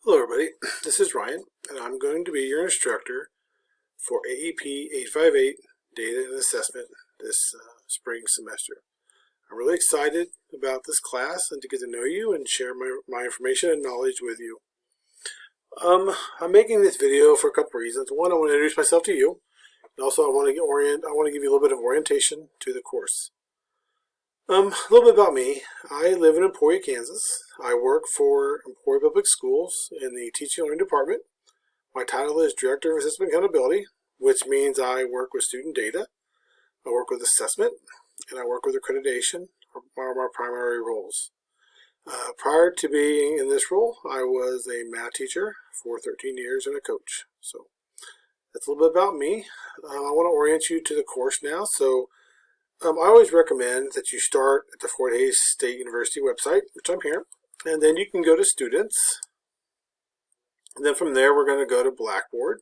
Hello everybody, this is Ryan, and I'm going to be your instructor for AEP858 Data and Assessment this spring semester. I'm really excited about this class and to get to know you and share my information and knowledge with you. I'm making this video for a couple reasons. One, I want to introduce myself to you, and also I want to give you a little bit of orientation to the course. A little bit about me. I live in Emporia, Kansas. I work for Emporia Public Schools in the Teaching and Learning Department. My title is Director of Assessment Accountability, which means I work with student data, I work with assessment, and I work with accreditation, are my primary roles. Prior to being in this role, I was a math teacher for 13 years and a coach. So that's a little bit about me. I want to orient you to the course now. So I always recommend that you start at the Fort Hays State University website, which I'm here, and then you can go to Students, and then from there we're going to go to Blackboard.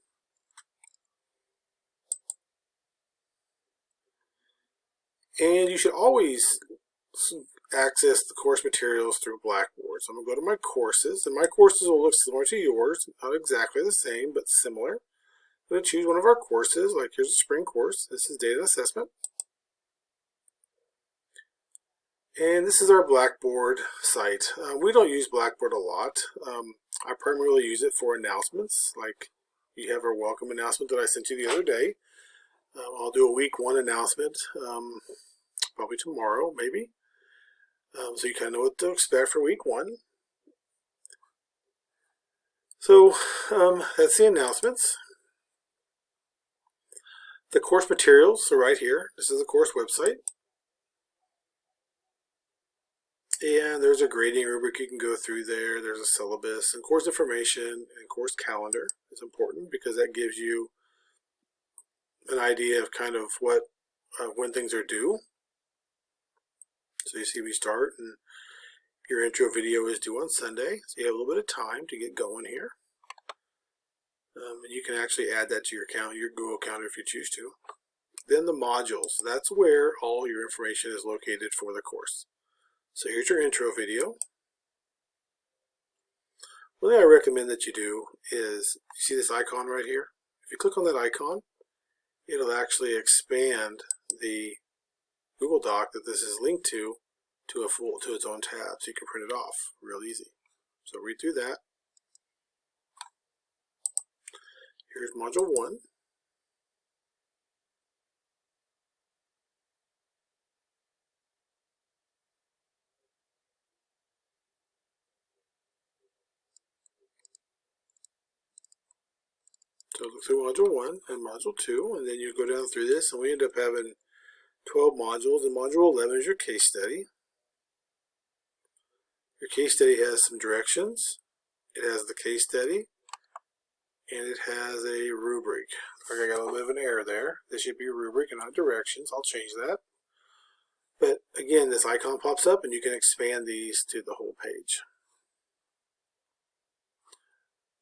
And you should always access the course materials through Blackboard. So I'm going to go to my courses, and my courses will look similar to yours, not exactly the same, but similar. I'm going to choose one of our courses, like here's a spring course. This is Data Assessment. And this is our Blackboard site. We don't use Blackboard a lot. I primarily use it for announcements, like you have our welcome announcement that I sent you the other day. I'll do a week 1 announcement, probably tomorrow, maybe. So you kind of know what to expect for week 1. So that's the announcements. The course materials are right here. This is the course website. And there's a grading rubric you can go through there. There's a syllabus and course information and course calendar. It's important because that gives you an idea of kind of what when things are due. So you see we start and your intro video is due on Sunday. So you have a little bit of time to get going here. And you can actually add that to your Google Calendar if you choose to. Then the modules. That's where all your information is located for the course. So here's your intro video. One thing I recommend that you do is, you see this icon right here? If you click on that icon, it'll actually expand the Google Doc that this is linked to its own tab, so you can print it off real easy. So read through that. Here's Module 1. So look through Module 1 and Module 2, and then you go down through this, and we end up having 12 modules, and Module 11 is your case study. Your case study has some directions. It has the case study, and it has a rubric. I got a little bit of an error there. This should be a rubric and not directions. I'll change that. But again, this icon pops up, and you can expand these to the whole page.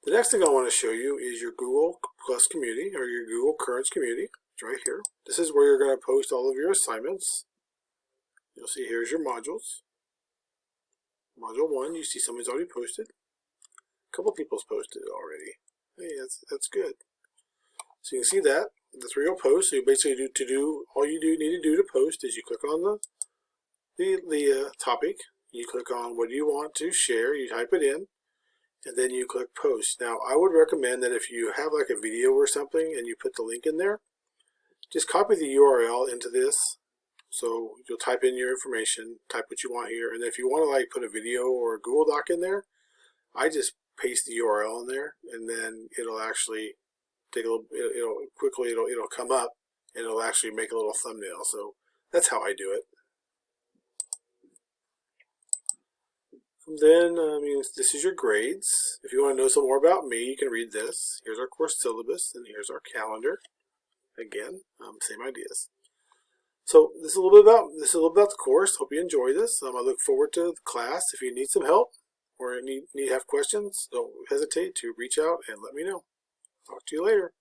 The next thing I want to show you is your Google Plus community, or your Google Currents community. It's right here. This is where you're going to post all of your assignments. You'll see here's your modules. Module 1, you see someone's already posted. A couple people's posted already. Hey, that's good. So you can see that. That's where you'll post. So you basically all you need to do to post is you click on the topic. You click on what you want to share. You type it in. And then you click post. Now I would recommend that if you have like a video or something and you put the link in there, just copy the URL into this. So you'll type in your information, type what you want here, and if you want to like put a video or a Google Doc in there, I just paste the URL in there, and then it'll actually take a little, it'll come up and it'll actually make a little thumbnail. So that's how I do it. Then, this is your grades. If you want to know some more about me, you can read this. Here's our course syllabus, and here's our calendar. Again, same ideas. So this is a little bit about the course. Hope you enjoy this. I look forward to the class. If you need some help or have questions, don't hesitate to reach out and let me know. Talk to you later.